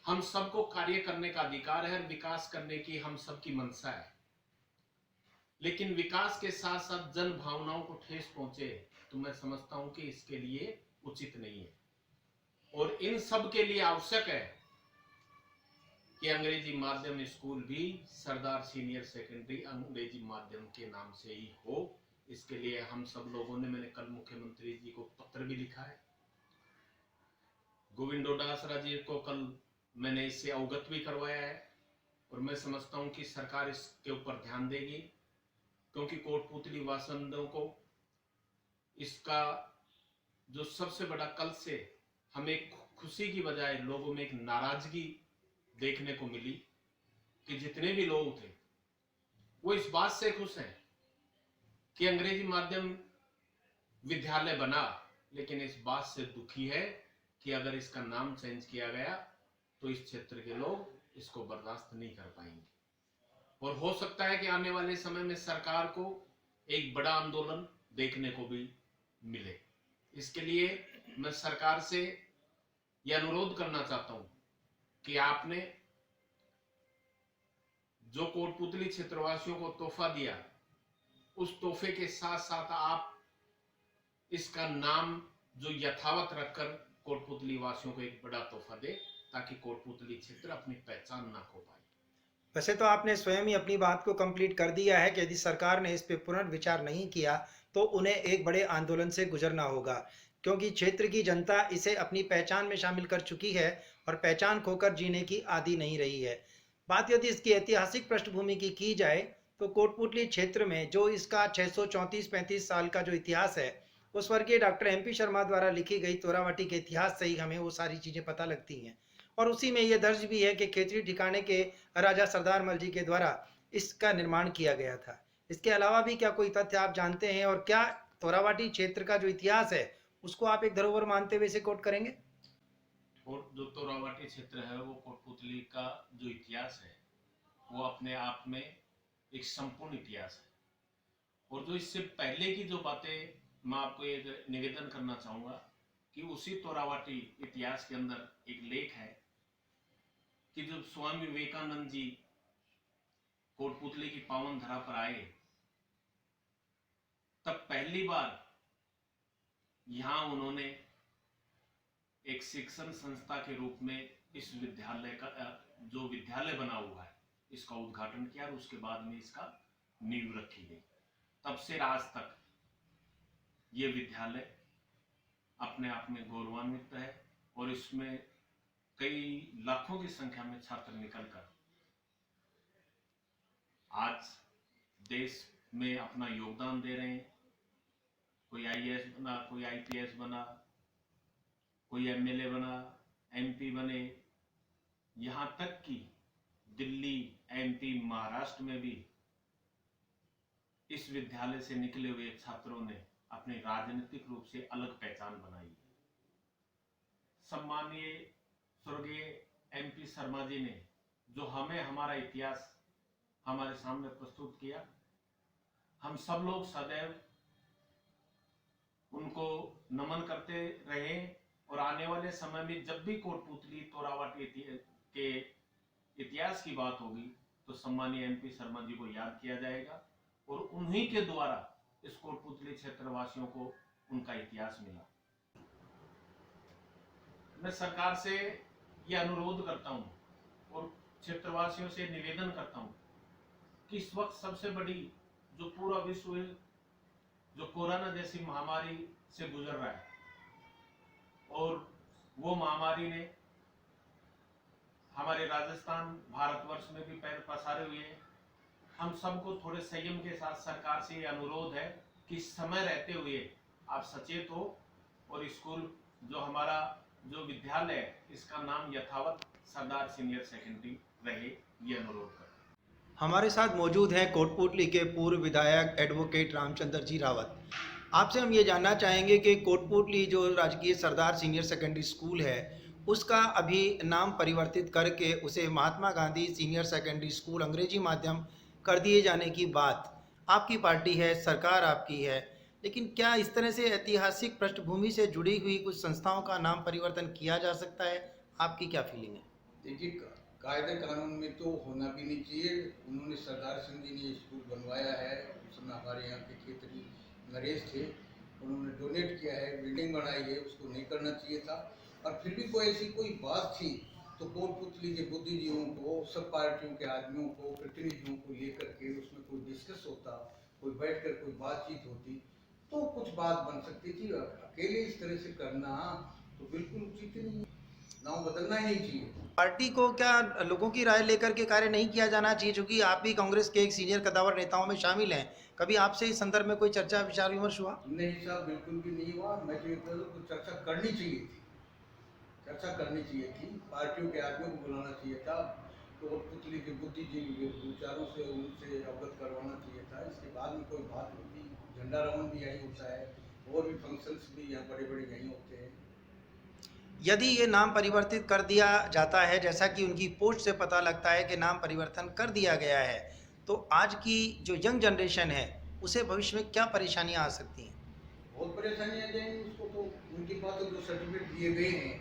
हम सबको कार्य करने का अधिकार है और विकास करने की हम सबकी मंशा है, लेकिन विकास के साथ साथ जन भावनाओं को ठेस पहुंचे तो मैं समझता हूं कि इसके लिए उचित नहीं है। और इन सब के लिए आवश्यक है कि अंग्रेजी माध्यम स्कूल भी सरदार सीनियर सेकेंडरी अंग्रेजी माध्यम के नाम से ही हो। इसके लिए हम सब लोगों ने, मैंने कल मुख्यमंत्री जी को पत्र भी लिखा है, गोविंद डोडासरा जी को कल मैंने इससे अवगत भी करवाया है और मैं समझता हूं कि सरकार इसके ऊपर ध्यान देगी, क्योंकि कोटपुतली वासिंदों को इसका जो सबसे बड़ा कल से हमें खुशी की बजाय लोगों में एक नाराजगी देखने को मिली कि जितने भी लोग थे वो इस बात से खुश हैं कि अंग्रेजी माध्यम विद्यालय बना, लेकिन इस बात से दुखी है कि अगर इसका नाम चेंज किया गया तो इस क्षेत्र के लोग इसको बर्दाश्त नहीं कर पाएंगे और हो सकता है कि आने वाले समय में सरकार को एक बड़ा आंदोलन देखने को भी मिले। इसके लिए मैं सरकार से यह अनुरोध करना चाहता हूं कि आपने जो कोटपुतली क्षेत्रवासियों को तोहफा दिया, उस तोहफे के साथ साथ आप इसका नाम जो यथावत रखकर कोटपुतली वासियों को एक बड़ा तोहफा दे, ताकि कोटपुतली क्षेत्र अपनी पहचान ना खो पाए। वैसे तो आपने स्वयं ही अपनी बात को कंप्लीट कर दिया है कि यदि सरकार ने इस पे पुनर्विचार नहीं किया तो उन्हें एक बड़े आंदोलन से गुजरना होगा, क्योंकि क्षेत्र की जनता इसे अपनी पहचान में शामिल कर चुकी है और पहचान खोकर जीने की आदी नहीं रही है। बात यदि इसकी ऐतिहासिक पृष्ठभूमि की जाए तो कोटपुतली क्षेत्र में जो इसका 634-35 साल का जो इतिहास है, वो स्वर्गीय डॉक्टर MP शर्मा द्वारा लिखी गई तोरावाटी के इतिहास से ही हमें वो सारी चीज़ें पता लगती हैं। और उसी में ये दर्ज भी है कि खेतरी ठिकाने के राजा सरदार मल जी के द्वारा इसका निर्माण किया गया था। इसके अलावा भी क्या कोई तथ्य आप जानते हैं, और क्या तोरावाटी क्षेत्र का जो इतिहास है उसको आप एक धरोहर मानते हुए इसे कोट करेंगे? और जो तोरावाटी क्षेत्र है, वो कोटपुतली का जो इतिहास है वो अपने आप में एक संपूर्ण इतिहास है। और जो इससे पहले की जो बातें मैं आपको एक निवेदन करना चाहूँगा कि उसी तोरावाटी इतिहास के अंदर एक लेख है कि जब स्वामी विवेकानंद जी कोटपुतली की पावन धरा पर आए, तब पहली बार यहाँ उन्होंने एक शिक्षण संस्था के रूप में इस विद्यालय का जो विद्यालय बना हुआ है इसका उद्घाटन किया, और उसके बाद में इसका नींव रखी गई। तब से आज तक ये विद्यालय अपने आप में गौरवान्वित है और इसमें कई लाखों की संख्या में छात्र निकलकर आज देश में अपना योगदान दे रहे हैं। कोई IAS बना, कोई IPS बना, कोई MLA बना, MP बने, यहाँ तक कि दिल्ली, MP, महाराष्ट्र में भी इस विद्यालय से निकले हुए छात्रों ने अपने राजनीतिक रूप से अलग पहचान बनाई है। सम्मानीय स्वर्गीय MP शर्मा जी ने जो हमें हमारा इतिहास हमारे सामने प्रस्तुत किया, हम सब लोग सदैव उनको नमन करते रहे। और आने वाले समय में जब भी कोटपुतली तोरावाटी के इतिहास की बात होगी तो सम्मानीय MP शर्मा जी को याद किया जाएगा, और उन्हीं के द्वारा इस कोटपुतली क्षेत्रवासियों को उनका इतिहास मिला। मैं सरकार से यह अनुरोध करता हूं और क्षेत्रवासियों से निवेदन करता हूं कि इस वक्त सबसे बड़ी जो पूरा विश्व जो कोरोना जैसी महामारी से गुजर रहा है, और वो महामारी ने हमारे राजस्थान भारतवर्ष में भी पैर पसारे हुए हैं। हम सबको थोड़े संयम के साथ सरकार से ये अनुरोध है कि समय रहते हुए आप सचेत हो और स्कूल जो हमारा जो विद्यालय है इसका नाम यथावत सरदार सीनियर सेकेंडरी रहे, ये अनुरोध कर। हमारे साथ मौजूद हैं कोटपुतली के पूर्व विधायक एडवोकेट रामचंद्र जी रावत। आपसे हम ये जानना चाहेंगे कि कोटपुतली जो राजकीय सरदार सीनियर सेकेंडरी स्कूल है उसका अभी नाम परिवर्तित करके उसे महात्मा गांधी सीनियर सेकेंडरी स्कूल अंग्रेजी माध्यम कर दिए जाने की बात आपकी पार्टी है, सरकार आपकी है, लेकिन क्या इस तरह से ऐतिहासिक पृष्ठभूमि से जुड़ी हुई कुछ संस्थाओं का नाम परिवर्तन किया जा सकता है? आपकी क्या फीलिंग है? देखिए, कायदे कानून में तो होना भी नहीं चाहिए। उन्होंने सरदार सिंह जी ने स्कूल बनवाया है, उस समय हमारे यहाँ के खेतरी नरेश थे, उन्होंने डोनेट किया है, बिल्डिंग बनाई है, उसको नहीं करना चाहिए था। और फिर भी कोई ऐसी कोई बात थी तो कोटपुतली के बुद्धिजीवियों को, सब पार्टियों के आदमियों को, प्रतिनिधियों को लेकर के उसमें कोई डिस्कस होता, कोई बैठकर कोई बातचीत होती तो कुछ बात बन सकती थी। अकेले इस तरह से करना तो बिल्कुल उचित नहीं, नाम बदलना ही नहीं चाहिए। पार्टी को क्या लोगों की राय लेकर के कार्य नहीं किया जाना चाहिए? क्योंकि आप भी कांग्रेस के एक सीनियर कदावर नेताओं में शामिल हैं, कभी आपसे इस संदर्भ में कोई चर्चा विचार विमर्श हुआ? नहीं साहब, बिल्कुल भी नहीं हुआ। मैं तो ये कह रहा हूं, चर्चा करनी चाहिए थी, चर्चा करनी चाहिए थी, पार्टियों के आदमियों को बुलाना चाहिए था, कोटपुतली के बुद्धिजीवी के विचारों से उनसे अवगत करवाना चाहिए था। इसके बाद में कोई बात होती। झंडारोहण भी यही होता है, और भी फंक्शंस भी यहाँ बड़े बड़े यहीं होते हैं। यदि ये नाम परिवर्तित कर दिया जाता है, जैसा कि उनकी पोस्ट से पता लगता है कि नाम परिवर्तन कर दिया गया है, तो आज की जो यंग जनरेशन है उसे भविष्य में क्या परेशानियां आ सकती हैं? बहुत परेशानियाँ जाएंगी, उसको तो उनके पास तो जो सर्टिफिकेट दिए गए हैं,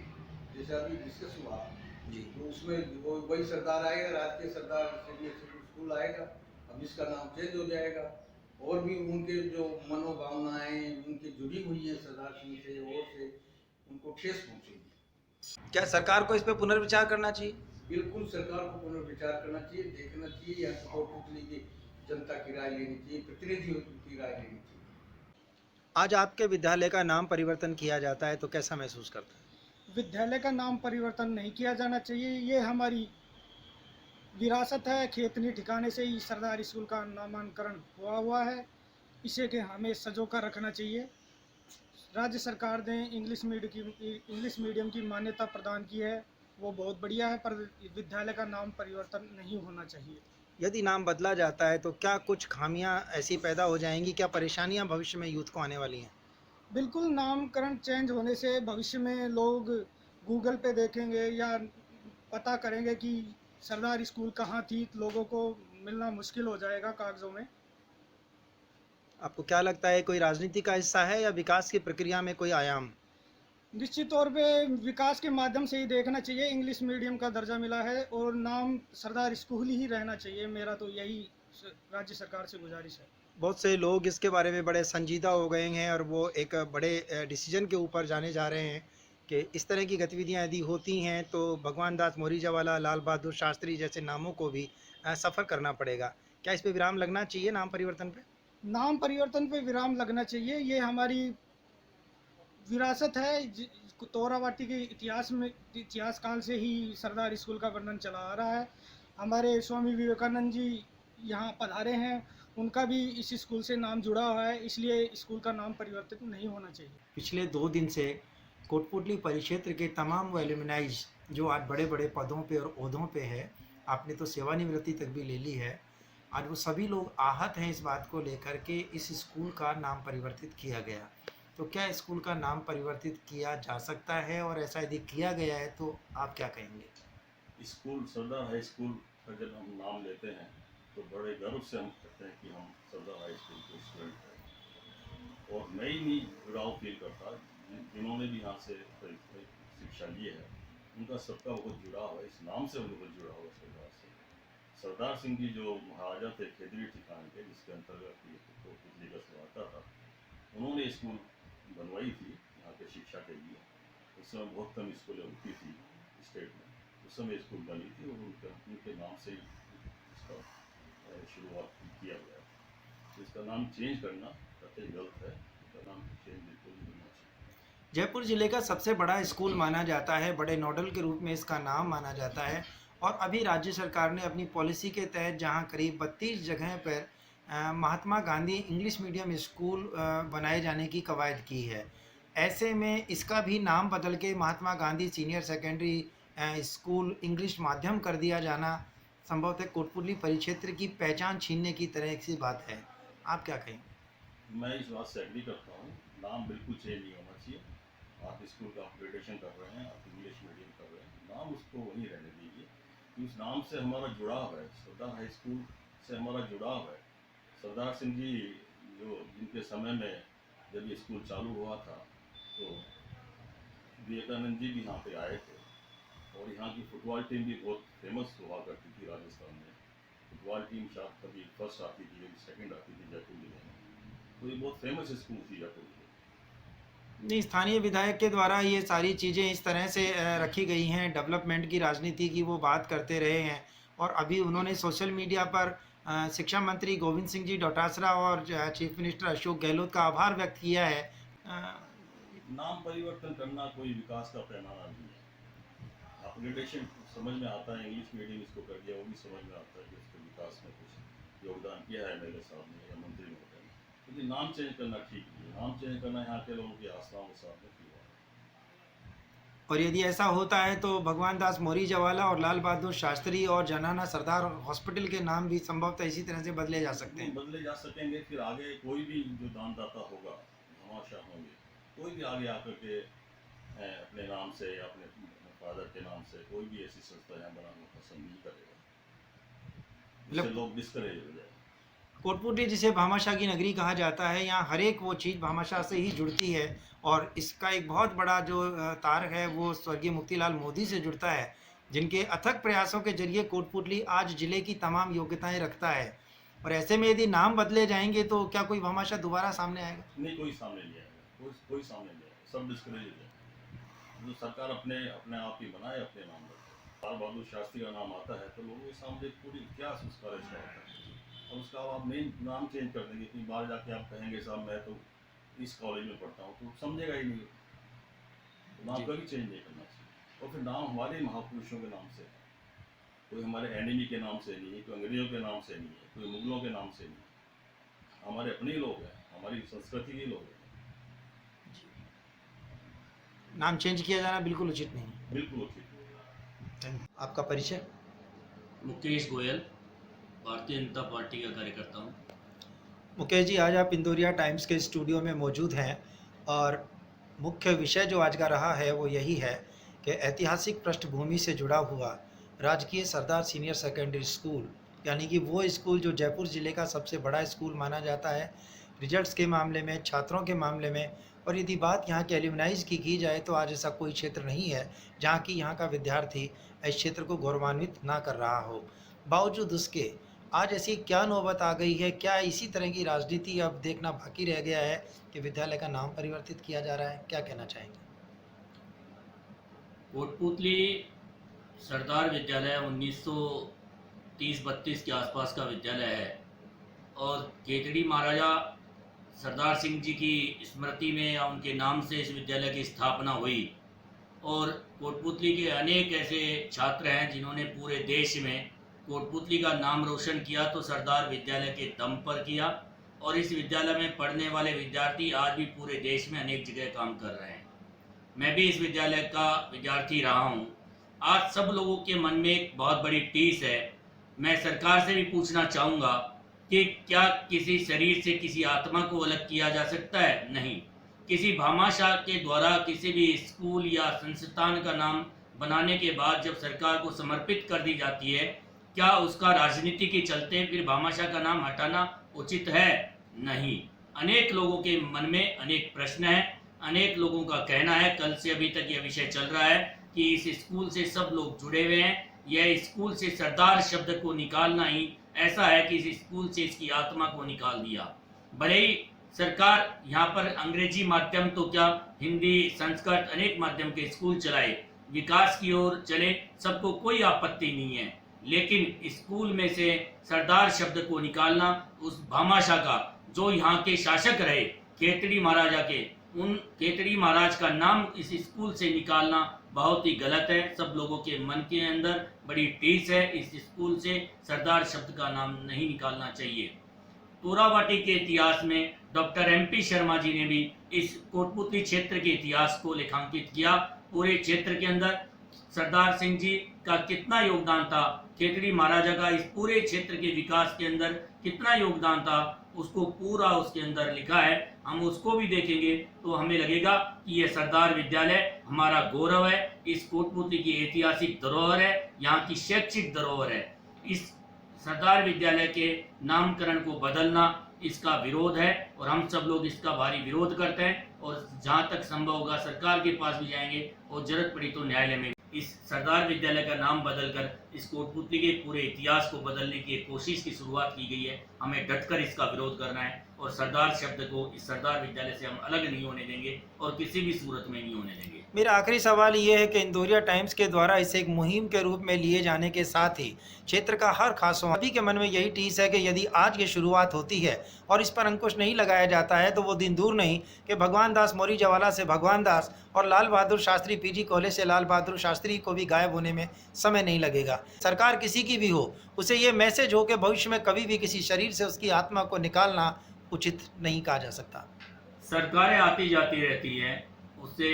जैसे अभी डिस्कस हुआ, जी तो उसमें वो वही सरदार आएगा, राजकीय सरदार सीबीएसई स्कूल आएगा, अब इसका नाम चेंज हो जाएगा। और भी उनके जो मनोभावनाएं उनकी जुड़ी हुई हैं सरदार सिंह से और से, उनको ठेस पहुंचेगी। क्या सरकार को इस पर पुनर्विचार करना चाहिए? बिल्कुल सरकार को पुनर्विचार करना चाहिए, देखना चाहिए, यहाँ की कोटपुतली की जनता की राय लेनी चाहिए, प्रतिनिधियों की राय लेनी चाहिए। आज आपके विद्यालय का नाम परिवर्तन किया जाता है तो कैसा महसूस करते हैं? विद्यालय का नाम परिवर्तन नहीं किया जाना चाहिए। ये हमारी विरासत है। खेतनी ठिकाने से ही सरदार स्कूल का नामांकन हुआ है। इसे के हमें सजो कर रखना चाहिए। राज्य सरकार ने इंग्लिश मीडियम की मान्यता प्रदान की है, वो बहुत बढ़िया है, पर विद्यालय का नाम परिवर्तन नहीं होना चाहिए। यदि नाम बदला जाता है तो क्या कुछ खामियां ऐसी पैदा हो जाएंगी, क्या परेशानियां भविष्य में यूथ को आने वाली हैं? बिल्कुल, नामकरण चेंज होने से भविष्य में लोग गूगल पे देखेंगे या पता करेंगे कि सरदार स्कूल कहाँ थी, लोगों को मिलना मुश्किल हो जाएगा कागज़ों में। आपको क्या लगता है, कोई राजनीति का हिस्सा है या विकास की प्रक्रिया में कोई आयाम? निश्चित तौर पे विकास के माध्यम से ही देखना चाहिए। इंग्लिश मीडियम का दर्जा मिला है और नाम सरदार स्कूल ही रहना चाहिए। मेरा तो यही राज्य सरकार से गुजारिश है। बहुत से लोग इसके बारे में बड़े संजीदा हो गए हैं और वो एक बड़े डिसीजन के ऊपर जाने जा रहे हैं कि इस तरह की गतिविधियां यदि होती हैं तो भगवान दास मोरीजावाला, लाल बहादुर शास्त्री जैसे नामों को भी सफ़र करना पड़ेगा। क्या इस पे विराम लगना चाहिए, नाम परिवर्तन पे? नाम परिवर्तन पे विराम लगना चाहिए। ये हमारी विरासत है। तोरावाटी के इतिहास काल से ही सरदार स्कूल का वर्णन चला आ रहा है। हमारे स्वामी विवेकानंद जी यहाँ पधारे हैं, उनका भी इस स्कूल से नाम जुड़ा हुआ है, इसलिए स्कूल का नाम परिवर्तित नहीं होना चाहिए। पिछले 2 दिन से कोटपुतली परिक्षेत्र के तमाम वो एलुमनाइज जो आज बड़े बड़े पदों पे और ओहदों पे है, आपने तो सेवानिवृत्ति तक भी ले ली है, आज वो सभी लोग आहत हैं इस बात को लेकर के इस स्कूल का नाम परिवर्तित किया गया। तो क्या स्कूल का नाम परिवर्तित किया जा सकता है, और ऐसा यदि किया गया है तो आप क्या कहेंगे? स्कूल सरदार हाई स्कूल का जब हम नाम लेते हैं तो बड़े गर्व से हम कहते हैं कि हम सरदार हाई स्कूल के स्टूडेंट हैं, और मैं ही नहीं जुड़ाव फील करता, जिन्होंने भी यहाँ से शिक्षा ली है उनका सबका बहुत जुड़ाव है, इस नाम से उनको बहुत जुड़ाव है सरदार से। सरदार सिंह जी जो महाराजा थे खेतरी ठिकाने के, जिसके अंतर्गत ये कोटपुतली का आता था, उन्होंने स्कूल बनवाई थी यहाँ पे शिक्षा के लिए। उस समय बहुत कम स्कूलें होती थी स्टेट में, उस समय स्कूल बनी थी और उनके नाम से ही इसका शुरुआत किया गया। तो इसका नाम चेंज करना कतई गलत है, इसका नाम चेंज बिल्कुल नहीं होना चाहिए। जयपुर ज़िले का सबसे बड़ा स्कूल माना जाता है, बड़े नोडल के रूप में इसका नाम माना जाता है, और अभी राज्य सरकार ने अपनी पॉलिसी के तहत जहां करीब 32 जगह पर Mahatma Gandhi English medium school बनाए जाने की कवायद की है। ऐसे में इसका भी नाम बदल के Mahatma Gandhi senior secondary school English माध्यम कर दिया जाना संभवतः कोटपुतली परिक्षेत्र की पहचान छीनने की तरह की बात है। आप क्या कहेंगे? मैं इस बात से एग्री करता हूँ, नाम बिल्कुल चेंज नहीं होना चाहिए। आप स्कूल का अपग्रेडेशन कर रहे हैं, आप इंग्लिश मीडियम कर रहे हैं, नाम उसको वहीं रहने दीजिए। उस नाम से हमारा जुड़ाव है, सरदार हाई स्कूल से हमारा जुड़ाव है। सरदार सिंह जी जो जिनके समय में जब ये स्कूल चालू हुआ था तो विवेकानंद जी भी यहाँ पे आए थे, और यहाँ की फुटबॉल टीम भी बहुत फेमस हुआ करती थी राजस्थान में। फुटबॉल टीम शायद कभी फर्स्ट आती थी, कभी सेकंड आती थी जयपुर जिले में, तो ये बहुत फेमस स्कूल थी जयपुर जिले। नहीं, स्थानीय विधायक के द्वारा ये सारी चीज़ें इस तरह से रखी गई हैं, डेवलपमेंट की राजनीति की वो बात करते रहे हैं, और अभी उन्होंने सोशल मीडिया पर शिक्षा मंत्री गोविंद सिंह जी डोटासरा और चीफ मिनिस्टर अशोक गहलोत का आभार व्यक्त किया है। नाम परिवर्तन करना कोई विकास का पैमाना नहीं है। अपग्रेडेशन समझ में आता है, इंग्लिश मीडियम इसको कर दिया, वो भी समझ में आता है कि उसके विकास में कुछ योगदान किया है मेरे साहब ने या मंत्री महोदय ने, लेकिन नाम चेंज करना ठीक नहीं है। नाम चेंज करना यहाँ के लोगों की आस्थाओं के साथ में किया। और यदि ऐसा होता है तो भगवान दास मोरीजावाला और लाल बहादुर शास्त्री और जनाना सरदार हॉस्पिटल के नाम भी संभवतः इसी तरह से बदले जा सकते हैं। बदले जा सकेंगे। फिर आगे कोई भी जो दानदाता होगा, धमाशा होंगे, कोई भी आगे आकर के अपने नाम से या अपने फादर के नाम से कोई भी ऐसी संस्था यहाँ बनाना पसंद नहीं करेगा, जिससे लोग डिस्करेज हो जाए। कोटपुतली जिसे भामाशाह की नगरी कहा जाता है, यहाँ हर एक वो चीज़ भामाशाह से ही जुड़ती है और इसका एक बहुत बड़ा जो तार है वो स्वर्गीय मुक्तिलाल मोदी से जुड़ता है, जिनके अथक प्रयासों के जरिए कोटपुतली आज जिले की तमाम योग्यताएं रखता है। और ऐसे में यदि नाम बदले जाएंगे तो क्या कोई भामाशाह दोबारा सामने आएगा? नहीं, कोई सामने नहीं आएगा, कोई सामने नहीं आएगा, सब डिस्करेज है। जो सरकार अपने आप ही बनाए अपने नाम पर। लाल बहादुर शास्त्री का नाम आता है तो लोगों के सामने पूरी इतिहास उसका रचा होता है। अब उसका आप मेन नाम चेंज कर देंगे, कहीं बाहर जाके आप कहेंगे साहब मैं तो इस कॉलेज में पढ़ता हूँ, तो समझेगा ही नहीं। तो नाम कभी चेंज नहीं करना चाहिए। और फिर नाम हमारे महापुरुषों के नाम से है, कोई हमारे एनिमी के नाम से नहीं है, कोई अंग्रेजों के नाम से नहीं है, कोई मुगलों के नाम से नहीं है। हमारे अपने ही लोग हैं, हमारी संस्कृति के लोग हैं। नाम चेंज किया जाना बिल्कुल उचित नहीं है। बिल्कुल उचित। आपका परिचय? मुकेश गोयल, भारतीय जनता पार्टी का कार्यकर्ता हूँ। मुकेश जी, आज आप इंदौरिया टाइम्स के स्टूडियो में मौजूद हैं और मुख्य विषय जो आज का रहा है वो यही है कि ऐतिहासिक पृष्ठभूमि से जुड़ा हुआ राजकीय सरदार सीनियर सेकेंडरी स्कूल, यानी कि वो स्कूल जो जयपुर ज़िले का सबसे बड़ा स्कूल माना जाता है रिजल्ट्स के मामले में, छात्रों के मामले में। और यदि बात यहाँ के एल्यूमनाइज की जाए तो आज ऐसा कोई क्षेत्र नहीं है जहाँ की यहाँ का विद्यार्थी इस क्षेत्र को गौरवान्वित ना कर रहा हो। बावजूद उसके आज ऐसी क्या नौबत आ गई है, क्या इसी तरह की राजनीति अब देखना बाकी रह गया है कि विद्यालय का नाम परिवर्तित किया जा रहा है? क्या कहना चाहेंगे? कोटपुतली सरदार विद्यालय 1930-32 के आसपास का विद्यालय है और केतड़ी महाराजा सरदार सिंह जी की स्मृति में या उनके नाम से इस विद्यालय की स्थापना हुई। और कोटपुतली के अनेक ऐसे छात्र हैं जिन्होंने पूरे देश में कोटपुतली का नाम रोशन किया तो सरदार विद्यालय के दम पर किया। और इस विद्यालय में पढ़ने वाले विद्यार्थी आज भी पूरे देश में अनेक जगह काम कर रहे हैं। मैं भी इस विद्यालय का विद्यार्थी रहा हूँ। आज सब लोगों के मन में एक बहुत बड़ी टीस है। मैं सरकार से भी पूछना चाहूँगा कि क्या किसी शरीर से किसी आत्मा को अलग किया जा सकता है? नहीं। किसी भामाशाह के द्वारा किसी भी स्कूल या संस्थान का नाम बनाने के बाद जब सरकार को समर्पित कर दी जाती है, क्या उसका राजनीति के चलते फिर भामाशाह का नाम हटाना उचित है? नहीं। अनेक लोगों के मन में अनेक प्रश्न हैं। अनेक लोगों का कहना है, कल से अभी तक यह विषय चल रहा है कि इस स्कूल से सब लोग जुड़े हुए हैं। यह स्कूल से सरदार शब्द को निकालना ही ऐसा है कि इस स्कूल से इसकी आत्मा को निकाल दिया। भले ही सरकार यहाँ पर अंग्रेजी माध्यम तो क्या, हिंदी, संस्कृत अनेक माध्यम के स्कूल चलाए, विकास की ओर चले, सबको कोई आपत्ति नहीं है। लेकिन स्कूल में से सरदार शब्द को निकालना, उस भामाशाह का जो यहाँ के शासक रहे केतड़ी महाराजा के, उन केतड़ी महाराज का नाम इस स्कूल से निकालना बहुत ही गलत है। सब लोगों के मन के अंदर बड़ी टीस है। इस स्कूल से सरदार शब्द का नाम नहीं निकालना चाहिए। तोराबाटी के इतिहास में डॉक्टर MP शर्मा जी ने भी इस कोटपुतली क्षेत्र के इतिहास को लेखांकित किया। पूरे क्षेत्र के अंदर सरदार सिंह जी का कितना योगदान था, केतड़ी महाराजा का इस पूरे क्षेत्र के विकास के अंदर कितना योगदान था, उसको पूरा उसके अंदर लिखा है। हम उसको भी देखेंगे तो हमें लगेगा कि यह सरदार विद्यालय हमारा गौरव है, इस कोटपुतली की ऐतिहासिक धरोहर है, यहाँ की शैक्षिक धरोहर है। इस सरदार विद्यालय के नामकरण को बदलना, इसका विरोध है और हम सब लोग इसका भारी विरोध करते हैं। और जहाँ तक संभव होगा सरकार के पास भी जाएंगे और जरूरत पड़ी तो न्यायालय में इस सरदार विद्यालय का नाम बदलकर इस कोटपुतली के पूरे इतिहास को बदलने की एक कोशिश की शुरुआत की गई है। हमें डटकर इसका विरोध करना है और सरदार शब्द को इस सरदार विद्यालय से हम अलग नहीं होने देंगे और किसी भी सूरत में नहीं होने देंगे। मेरा आखिरी सवाल ये है कि इंदौरिया टाइम्स के द्वारा इसे एक मुहिम के रूप में लिए जाने के साथ ही क्षेत्र का हर खासों सभी के मन में यही टीस है कि यदि आज ये शुरुआत होती है और इस पर अंकुश नहीं लगाया जाता है तो वो दिन दूर नहीं कि भगवान दास मोरी जवाला से भगवान दास और लाल बहादुर शास्त्री PG कॉलेज से लाल बहादुर शास्त्री को भी गायब होने में समय नहीं लगेगा। सरकार किसी की भी हो, उसे ये मैसेज हो कि भविष्य में कभी भी किसी शरीर से उसकी आत्मा को निकालना उचित नहीं कहा जा सकता। सरकारें आती जाती रहती हैं, उससे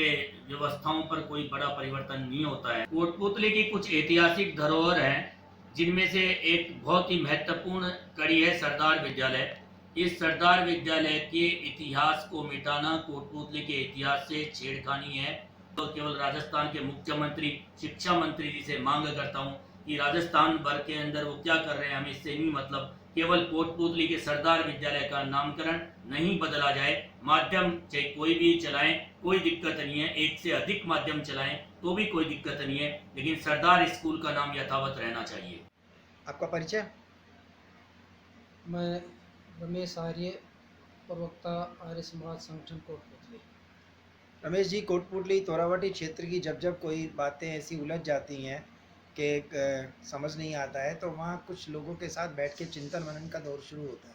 व्यवस्थाओं पर कोई बड़ा परिवर्तन नहीं होता है। कोटपुतली की कुछ ऐतिहासिक धरोहर हैं जिनमें से एक बहुत ही महत्वपूर्ण कड़ी है सरदार विद्यालय। इस सरदार विद्यालय के इतिहास को मिटाना कोटपुतली के इतिहास से छेड़खानी है। तो केवल राजस्थान के मुख्यमंत्री, शिक्षा मंत्री जी से मांग करता हूँ कि राजस्थान भर के अंदर वो क्या कर रहे हैं हमें इससे नहीं मतलब, केवल कोटपुतली के सरदार विद्यालय का नामकरण नहीं बदला जाए। माध्यम चाहे कोई भी चलाएं, कोई दिक्कत नहीं है, एक से अधिक माध्यम चलाएं तो भी कोई दिक्कत नहीं है, लेकिन सरदार स्कूल का नाम यथावत रहना चाहिए। आपका परिचय? मैं रमेश आर्य, प्रवक्ता आर्य समाज संगठन कोटपुतली। रमेश जी, कोटपुतली तोरावटी क्षेत्र की जब कोई बातें ऐसी उलझ जाती हैं कि समझ नहीं आता है, तो वहाँ कुछ लोगों के साथ बैठ के चिंतन मनन का दौर शुरू होता है।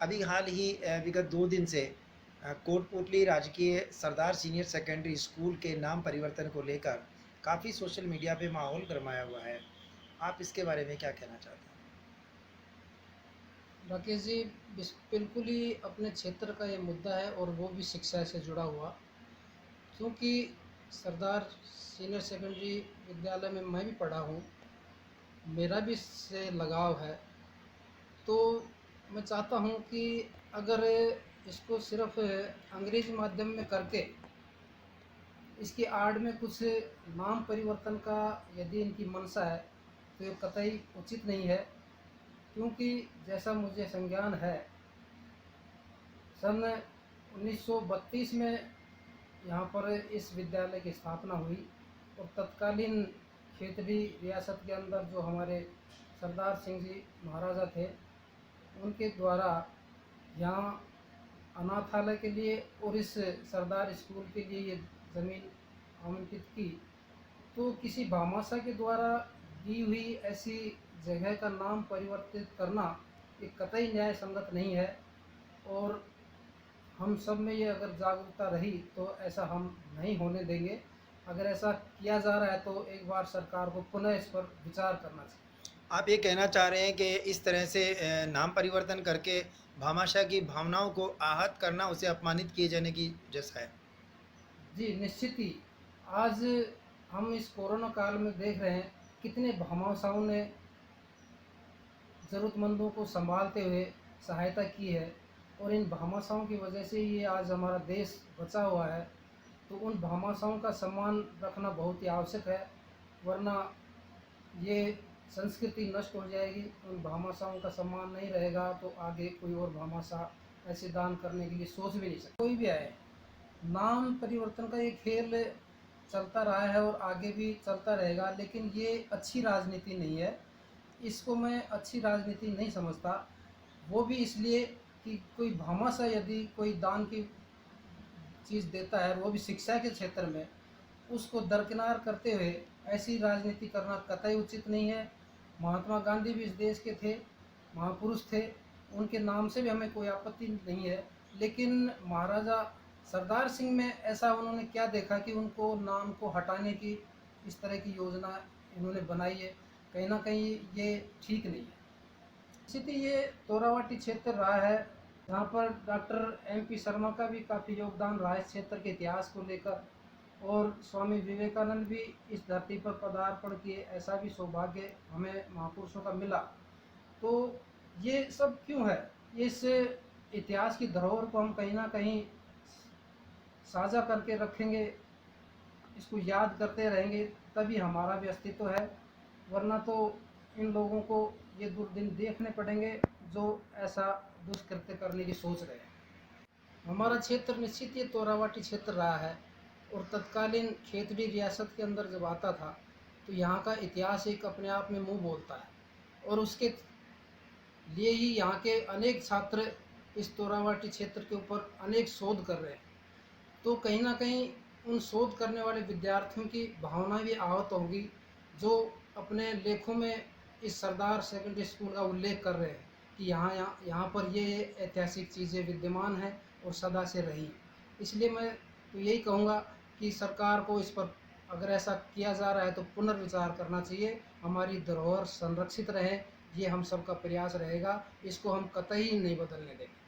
अभी हाल ही विगत 2 दिन से कोटपुतली राजकीय सरदार सीनियर सेकेंडरी स्कूल के नाम परिवर्तन को लेकर काफ़ी सोशल मीडिया पे माहौल गरमाया हुआ है। आप इसके बारे में क्या कहना चाहते हैं? राकेश जी, बिल्कुल ही अपने क्षेत्र का ये मुद्दा है और वो भी शिक्षा से जुड़ा हुआ, क्योंकि सरदार सीनियर सेकेंडरी विद्यालय में मैं भी पढ़ा हूँ, मेरा भी इससे लगाव है। तो मैं चाहता हूँ कि अगर इसको सिर्फ अंग्रेजी माध्यम में करके इसकी आड़ में कुछ नाम परिवर्तन का यदि इनकी मंशा है तो ये कतई उचित नहीं है, क्योंकि जैसा मुझे संज्ञान है, सन 1932 में यहाँ पर इस विद्यालय की स्थापना हुई और तत्कालीन क्षेत्रीय रियासत के अंदर जो हमारे सरदार सिंह जी महाराजा थे, उनके द्वारा यहाँ अनाथालय के लिए और इस सरदार स्कूल के लिए ये ज़मीन आवंटित की। तो किसी भामाशाह के द्वारा दी हुई ऐसी जगह का नाम परिवर्तित करना ये कतई न्याय संगत नहीं है, और हम सब में ये अगर जागरूकता रही तो ऐसा हम नहीं होने देंगे। अगर ऐसा किया जा रहा है तो एक बार सरकार को पुनः इस पर विचार करना चाहिए। आप ये कहना चाह रहे हैं कि इस तरह से नाम परिवर्तन करके भामाशाह की भावनाओं को आहत करना, उसे अपमानित किए जाने की जैसा है? जी निश्चित ही। आज हम इस कोरोना काल में देख रहे हैं कितने भामाशाहों ने ज़रूरतमंदों को संभालते हुए सहायता की है, और इन भामाशाहों की वजह से ये आज हमारा देश बचा हुआ है। तो उन भामाशाहों का सम्मान रखना बहुत ही आवश्यक है, वरना ये संस्कृति नष्ट हो जाएगी। उन भामाशाहों का सम्मान नहीं रहेगा तो आगे कोई और भामाशाह ऐसे दान करने के लिए सोच भी नहीं सकता। कोई भी आए, नाम परिवर्तन का ये खेल चलता रहा है और आगे भी चलता रहेगा, लेकिन ये अच्छी राजनीति नहीं है। इसको मैं अच्छी राजनीति नहीं समझता, वो भी इसलिए कि कोई भामाशाह यदि कोई दान की चीज़ देता है, वो भी शिक्षा के क्षेत्र में, उसको दरकिनार करते हुए ऐसी राजनीति करना कतई उचित नहीं है। महात्मा गांधी भी इस देश के थे, महापुरुष थे, उनके नाम से भी हमें कोई आपत्ति नहीं है, लेकिन महाराजा सरदार सिंह में ऐसा उन्होंने क्या देखा कि उनको नाम को हटाने की इस तरह की योजना इन्होंने बनाई है। कहीं ना कहीं ये ठीक नहीं है। स्थिति ये तोरावटी क्षेत्र रहा है, यहाँ पर डॉक्टर MP शर्मा का भी काफ़ी योगदान रहा है इस क्षेत्र के इतिहास को लेकर, और स्वामी विवेकानंद भी इस धरती पर पदार्पण किए, ऐसा भी सौभाग्य हमें महापुरुषों का मिला। तो ये सब क्यों है? इस इतिहास की धरोहर को हम कहीं ना कहीं साझा करके रखेंगे, इसको याद करते रहेंगे, तभी हमारा भी अस्तित्व है, वरना तो इन लोगों को ये दुर्दिन देखने पड़ेंगे जो ऐसा दुष्कृत्य करने की सोच रहे हैं। हमारा क्षेत्र निश्चित ये तोरावटी क्षेत्र रहा है, और तत्कालीन क्षेत्रीय रियासत के अंदर जब आता था तो यहाँ का इतिहास एक अपने आप में मुंह बोलता है, और उसके लिए ही यहाँ के अनेक छात्र इस तोरावटी क्षेत्र के ऊपर अनेक शोध कर रहे हैं। तो कहीं ना कहीं उन शोध करने वाले विद्यार्थियों की भावना भी आहत होगी, जो अपने लेखों में इस सरदार सेकेंडरी स्कूल का उल्लेख कर रहे हैं कि यहाँ पर ये ऐतिहासिक चीज़ें विद्यमान हैं और सदा से रही। इसलिए मैं तो यही कहूँगा कि सरकार को इस पर अगर ऐसा किया जा रहा है तो पुनर्विचार करना चाहिए। हमारी धरोहर संरक्षित रहे, ये हम सबका प्रयास रहेगा, इसको हम कतई नहीं बदलने देंगे।